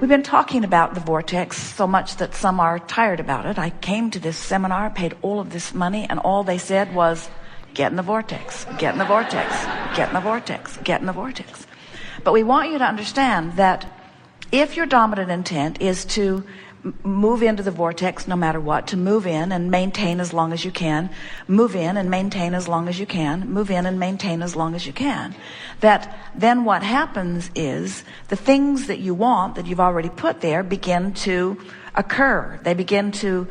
We've been talking about the vortex so much that some are tired about it. I came to this seminar, paid all of this money, and all they said was, get in the vortex, get in the vortex, get in the vortex, get in the vortex. But we want you to understand that if your dominant intent is to move into the vortex no matter what, to move in and maintain as long as you can, move in and maintain as long as you can, move in and maintain as long as you can, that then what happens is the things that you want that you've already put there begin to occur. They begin to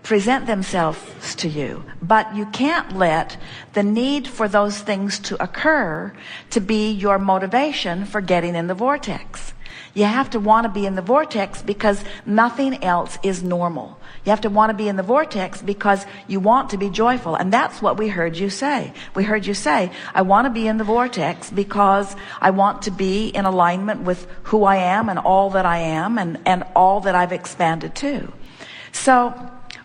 present themselves to you. But you can't let the need for those things to occur to be your motivation for getting in the vortex. You have to want to be in the vortex because nothing else is normal. You have to want to be in the vortex because you want to be joyful. And that's what we heard you say. We heard you say, I want to be in the vortex because I want to be in alignment with who I am and all that I am and all that I've expanded to. So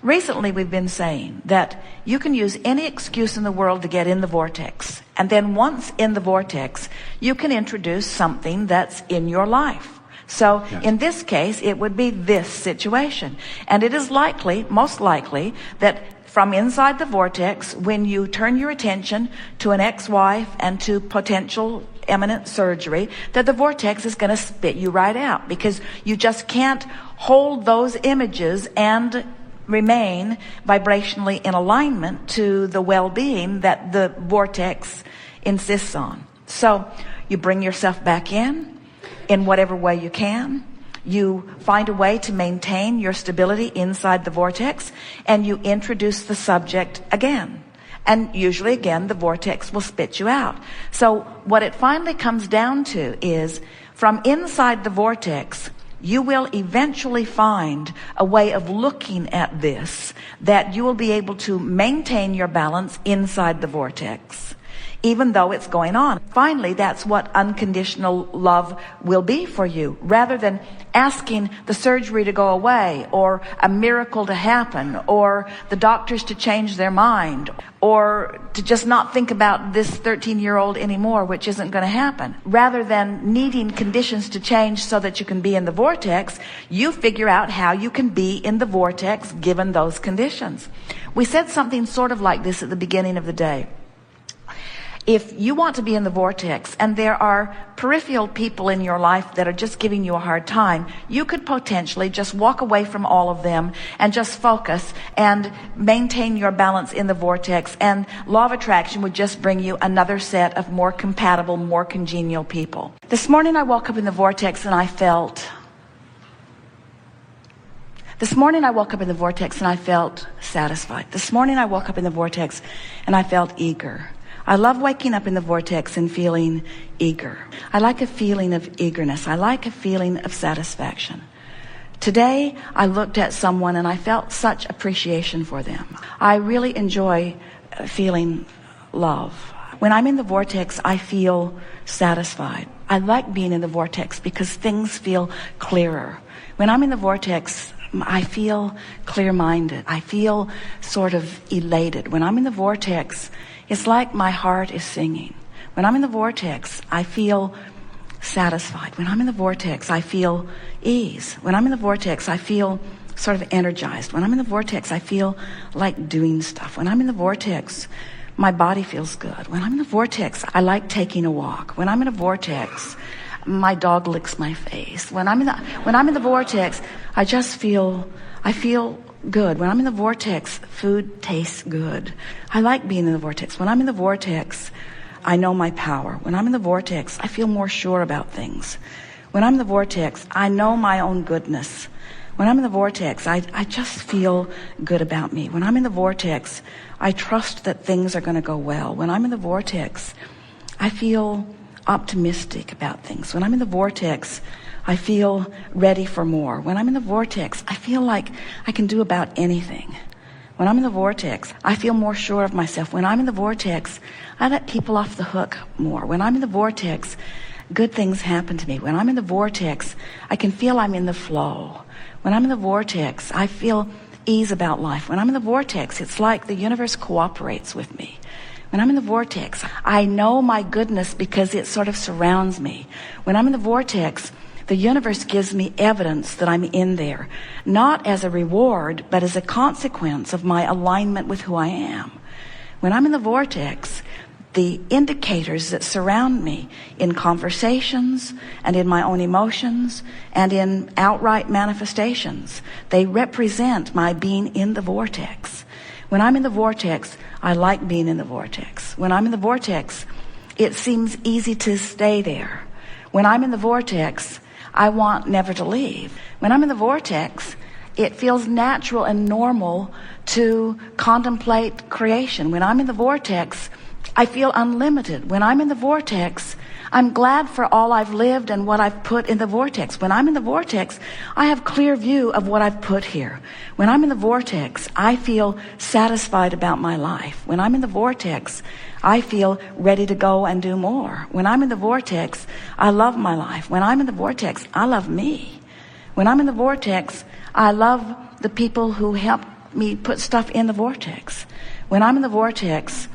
recently we've been saying that you can use any excuse in the world to get in the vortex. And then once in the vortex, you can introduce something that's in your life. So in this case, it would be this situation. And it is likely, most likely, that from inside the vortex, when you turn your attention to an ex-wife and to potential imminent surgery, that the vortex is going to spit you right out because you just can't hold those images and remain vibrationally in alignment to the well-being that the vortex insists on. So you bring yourself back in whatever way you can. You find a way to maintain your stability inside the vortex, and you introduce the subject again. And usually again, the vortex will spit you out. So what it finally comes down to is from inside the vortex, you will eventually find a way of looking at this that you will be able to maintain your balance inside the vortex, even though it's going on. Finally, that's what unconditional love will be for you. Rather than asking the surgery to go away, or a miracle to happen, or the doctors to change their mind, or to just not think about this 13-year-old anymore, which isn't going to happen. Rather than needing conditions to change so that you can be in the vortex, you figure out how you can be in the vortex given those conditions. We said something sort of like this at the beginning of the day. If you want to be in the vortex and there are peripheral people in your life that are just giving you a hard time, you could potentially just walk away from all of them and just focus and maintain your balance in the vortex, and law of attraction would just bring you another set of more compatible, more congenial people. This morning I woke up in the vortex and I felt satisfied. This morning I woke up in the vortex and I felt eager. I love waking up in the vortex and feeling eager. I like a feeling of eagerness. I like a feeling of satisfaction. Today, I looked at someone and I felt such appreciation for them. I really enjoy feeling love. When I'm in the vortex, I feel satisfied. I like being in the vortex because things feel clearer. When I'm in the vortex, I feel clear-minded. I feel sort of elated. When I'm in the vortex, it's like my heart is singing. When I'm in the vortex, I feel satisfied. When I'm in the vortex, I feel ease. When I'm in the vortex, I feel sort of energized. When I'm in the vortex, I feel like doing stuff. When I'm in the vortex, my body feels good. When I'm in the vortex, I like taking a walk. When I'm in a vortex, my dog licks my face. When I'm in the vortex, I feel good. When I'm in the vortex, food tastes good. I like being in the vortex. When I'm in the vortex, I know my power. When I'm in the vortex, I feel more sure about things. When I'm in the vortex, I know my own goodness. When I'm in the vortex, I just feel good about me. When I'm in the vortex, I trust that things are going to go well. When I'm in the vortex, I feel optimistic about things. When I'm in the vortex, I feel ready for more. When I'm in the vortex, I feel like I can do about anything. When I'm in the vortex, I feel more sure of myself. When I'm in the vortex, I let people off the hook more. When I'm in the vortex, good things happen to me. When I'm in the vortex, I can feel I'm in the flow. When I'm in the vortex, I feel ease about life. When I'm in the vortex, it's like the universe cooperates with me. When I'm in the vortex, I know my goodness because it sort of surrounds me. When I'm in the vortex, The universe gives me evidence that I'm in there, not as a reward, but as a consequence of my alignment with who I am. When I'm in the vortex, the indicators that surround me in conversations and in my own emotions and in outright manifestations, they represent my being in the vortex. When I'm in the vortex, I like being in the vortex. When I'm in the vortex, it seems easy to stay there. When I'm in the vortex, I want never to leave. When I'm in the vortex, it feels natural and normal to contemplate creation. When I'm in the vortex, I feel unlimited. When I'm in the vortex, I'm glad for all I've lived and what I've put in the vortex. When I'm in the vortex, I have clear view of what I've put here. When I'm in the vortex, I feel satisfied about my life. When I'm in the vortex, I feel ready to go and do more. When I'm in the vortex, I love my life. When I'm in the vortex, I love me. When I'm in the vortex, I love the people who help me put stuff in the vortex. When I'm in the vortex,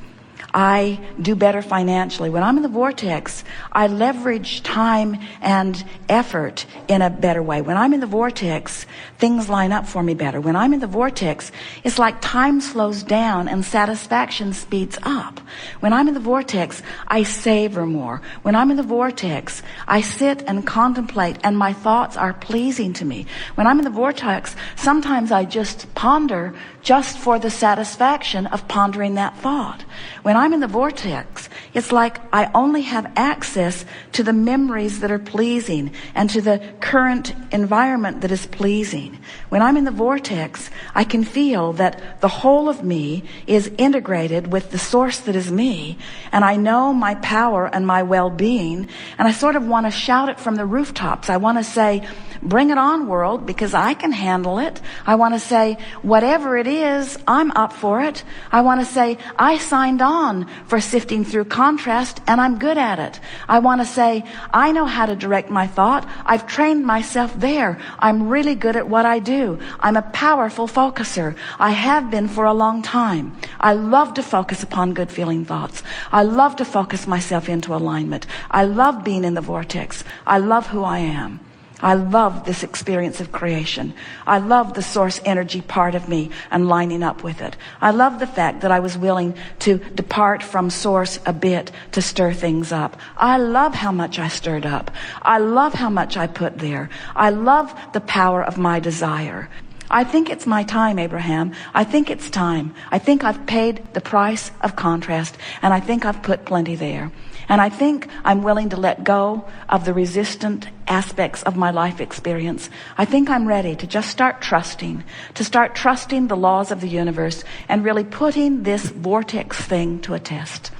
I do better financially. When I'm in the vortex, I leverage time and effort in a better way. When I'm in the vortex, things line up for me better. When I'm in the vortex, it's like time slows down and satisfaction speeds up. When I'm in the vortex, I savor more. When I'm in the vortex, I sit and contemplate and my thoughts are pleasing to me. When I'm in the vortex, sometimes I just ponder just for the satisfaction of pondering that thought. When I'm in the vortex, it's like I only have access to the memories that are pleasing and to the current environment that is pleasing. When I'm in the vortex, I can feel that the whole of me is integrated with the source that is me, and I know my power and my well-being, and I sort of want to shout it from the rooftops. I want to say, bring it on, world, because I can handle it. I want to say, whatever it is, I'm up for it. I want to say, I signed on for sifting through contrast, and I'm good at it. I want to say, I know how to direct my thought. I've trained myself there. I'm really good at what I do. I'm a powerful focuser. I have been for a long time. I love to focus upon good feeling thoughts. I love to focus myself into alignment. I love being in the vortex. I love who I am. I love this experience of creation. I love the source energy part of me and lining up with it. I love the fact that I was willing to depart from source a bit to stir things up. I love how much I stirred up. I love how much I put there. I love the power of my desire. I think it's my time, Abraham. I think it's time. I think I've paid the price of contrast, and I think I've put plenty there. And I think I'm willing to let go of the resistant aspects of my life experience. I think I'm ready to just start trusting the laws of the universe and really putting this vortex thing to a test.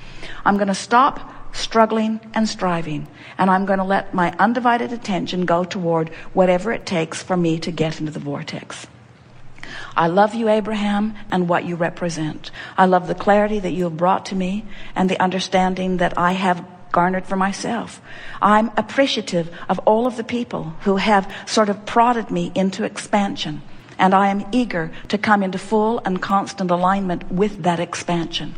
I'm going to stop struggling and striving, and I'm going to let my undivided attention go toward whatever it takes for me to get into the vortex. I love you, Abraham, and what you represent. I love the clarity that you have brought to me and the understanding that I have garnered for myself. I'm appreciative of all of the people who have sort of prodded me into expansion, and I am eager to come into full and constant alignment with that expansion.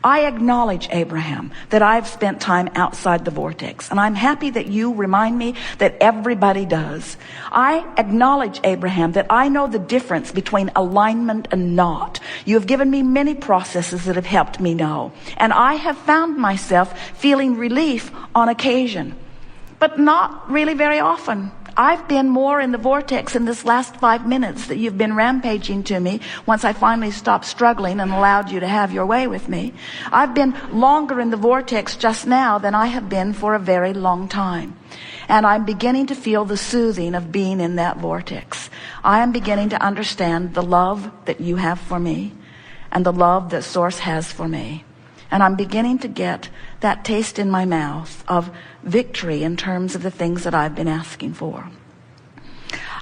I acknowledge, Abraham, that I've spent time outside the vortex, and I'm happy that you remind me that everybody does. I acknowledge, Abraham, that I know the difference between alignment and not. You have given me many processes that have helped me know, and I have found myself feeling relief on occasion, but not really very often. I've been more in the vortex in this last 5 minutes that you've been rampaging to me once I finally stopped struggling and allowed you to have your way with me. I've been longer in the vortex just now than I have been for a very long time. And I'm beginning to feel the soothing of being in that vortex. I am beginning to understand the love that you have for me and the love that Source has for me. And I'm beginning to get that taste in my mouth of victory in terms of the things that I've been asking for.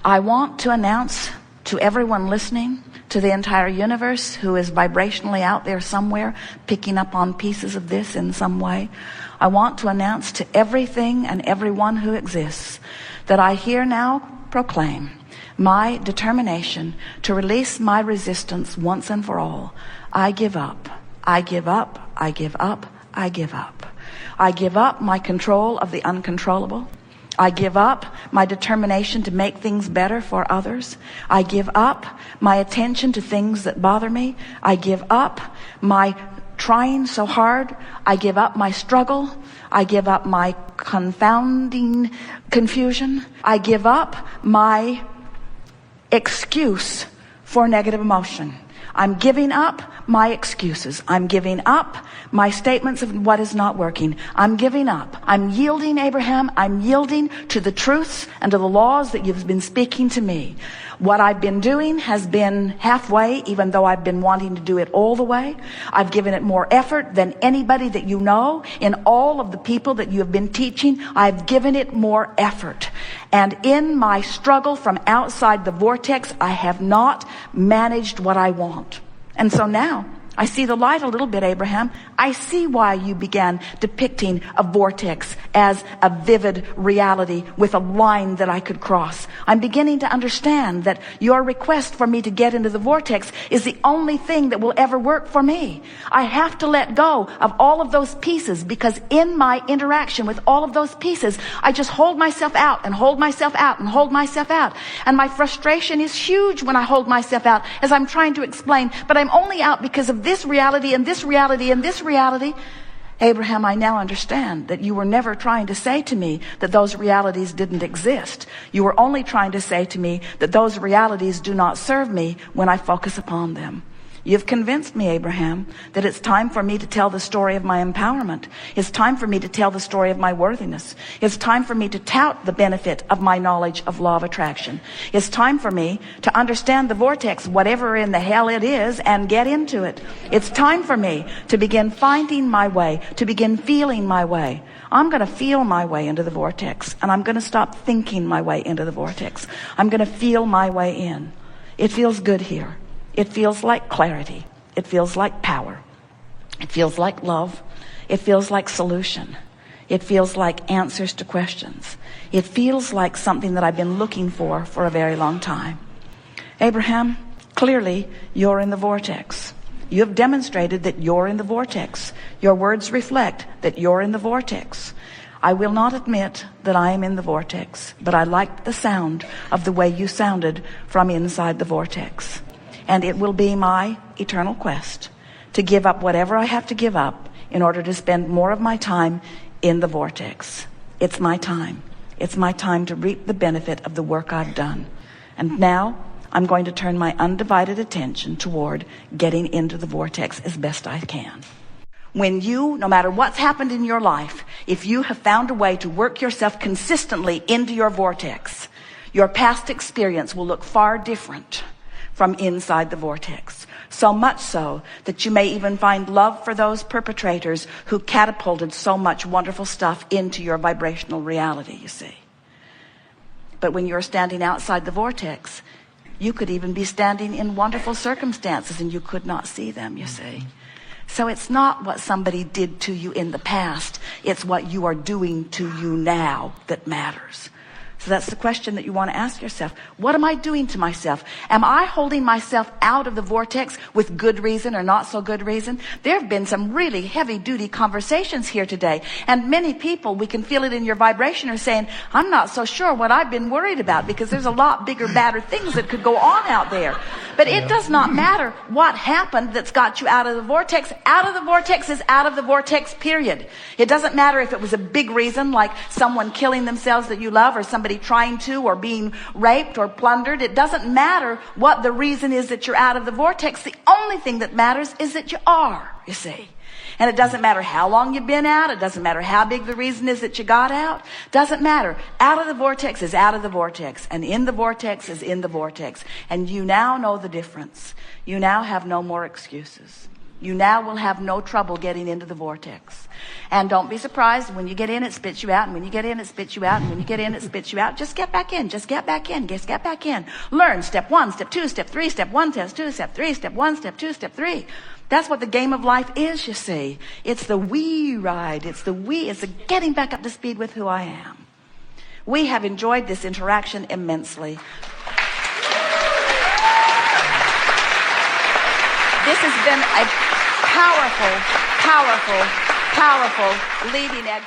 I want to announce to everyone listening, to the entire universe who is vibrationally out there somewhere, picking up on pieces of this in some way. I want to announce to everything and everyone who exists that I here now proclaim my determination to release my resistance once and for all. I give up. I give up. I give up. I give up. I give up my control of the uncontrollable. I give up my determination to make things better for others. I give up my attention to things that bother me. I give up my trying so hard. I give up my struggle. I give up my confounding confusion. I give up my excuse for negative emotion. I'm giving up my excuses. I'm giving up my statements of what is not working. I'm giving up. I'm yielding, Abraham. I'm yielding to the truths and to the laws that you've been speaking to me. What I've been doing has been halfway, even though I've been wanting to do it all the way. I've given it more effort than anybody that you know. In all of the people that you have been teaching, I've given it more effort. And in my struggle from outside the vortex, I have not managed what I want. And so now I see the light a little bit, Abraham. I see why you began depicting a vortex as a vivid reality with a line that I could cross. I'm beginning to understand that your request for me to get into the vortex is the only thing that will ever work for me. I have to let go of all of those pieces, because in my interaction with all of those pieces, I just hold myself out and hold myself out and hold myself out. And my frustration is huge when I hold myself out, as I'm trying to explain, but I'm only out because of this reality and this reality and this reality. Abraham, I now understand that you were never trying to say to me that those realities didn't exist. You were only trying to say to me that those realities do not serve me when I focus upon them. You've convinced me, Abraham, that it's time for me to tell the story of my empowerment. It's time for me to tell the story of my worthiness. It's time for me to tout the benefit of my knowledge of law of attraction. It's time for me to understand the vortex, whatever in the hell it is, and get into it. It's time for me to begin finding my way, to begin feeling my way. I'm going to feel my way into the vortex, and I'm going to stop thinking my way into the vortex. I'm going to feel my way in. It feels good here. It feels like clarity. It feels like power. It feels like love. It feels like solution. It feels like answers to questions. It feels like something that I've been looking for a very long time. Abraham, clearly you're in the vortex. You have demonstrated that you're in the vortex. Your words reflect that you're in the vortex. I will not admit that I am in the vortex, but I liked the sound of the way you sounded from inside the vortex. And it will be my eternal quest to give up whatever I have to give up in order to spend more of my time in the vortex. It's my time. It's my time to reap the benefit of the work I've done. And now I'm going to turn my undivided attention toward getting into the vortex as best I can. When you, no matter what's happened in your life, if you have found a way to work yourself consistently into your vortex, your past experience will look far different from inside the vortex. So much so that you may even find love for those perpetrators who catapulted so much wonderful stuff into your vibrational reality, you see. But when you're standing outside the vortex, you could even be standing in wonderful circumstances and you could not see them, you see. So it's not what somebody did to you in the past, it's what you are doing to you now that matters. So that's the question that you want to ask yourself. What am I doing to myself? Am I holding myself out of the vortex with good reason or not so good reason? There have been some really heavy-duty conversations here today. And many people, we can feel it in your vibration, are saying, I'm not so sure what I've been worried about, because there's a lot bigger, badder things that could go on out there. But it does not matter what happened that's got you out of the vortex. Out of the vortex is out of the vortex, period. It doesn't matter if it was a big reason, like someone killing themselves that you love, or somebody trying to, or being raped or plundered. It doesn't matter what the reason is that you're out of the vortex. The only thing that matters is that you are, you see. And it doesn't matter how long you've been out. It doesn't matter how big the reason is that you got out. Doesn't matter. Out of the vortex is out of the vortex. And in the vortex is in the vortex. And you now know the difference. You now have no more excuses. You now will have no trouble getting into the vortex. And don't be surprised when you get in, it spits you out. And when you get in, it spits you out. And when you get in, it spits you out. Just get back in. Just get back in. Just get back in. Learn step 1, step 2, step 3, step 1, step 2, step 3, step 1, step 2, step 3. That's what the game of life is, you see. It's the we ride. It's the getting back up to speed with who I am. We have enjoyed this interaction immensely. This has been a powerful leading edge.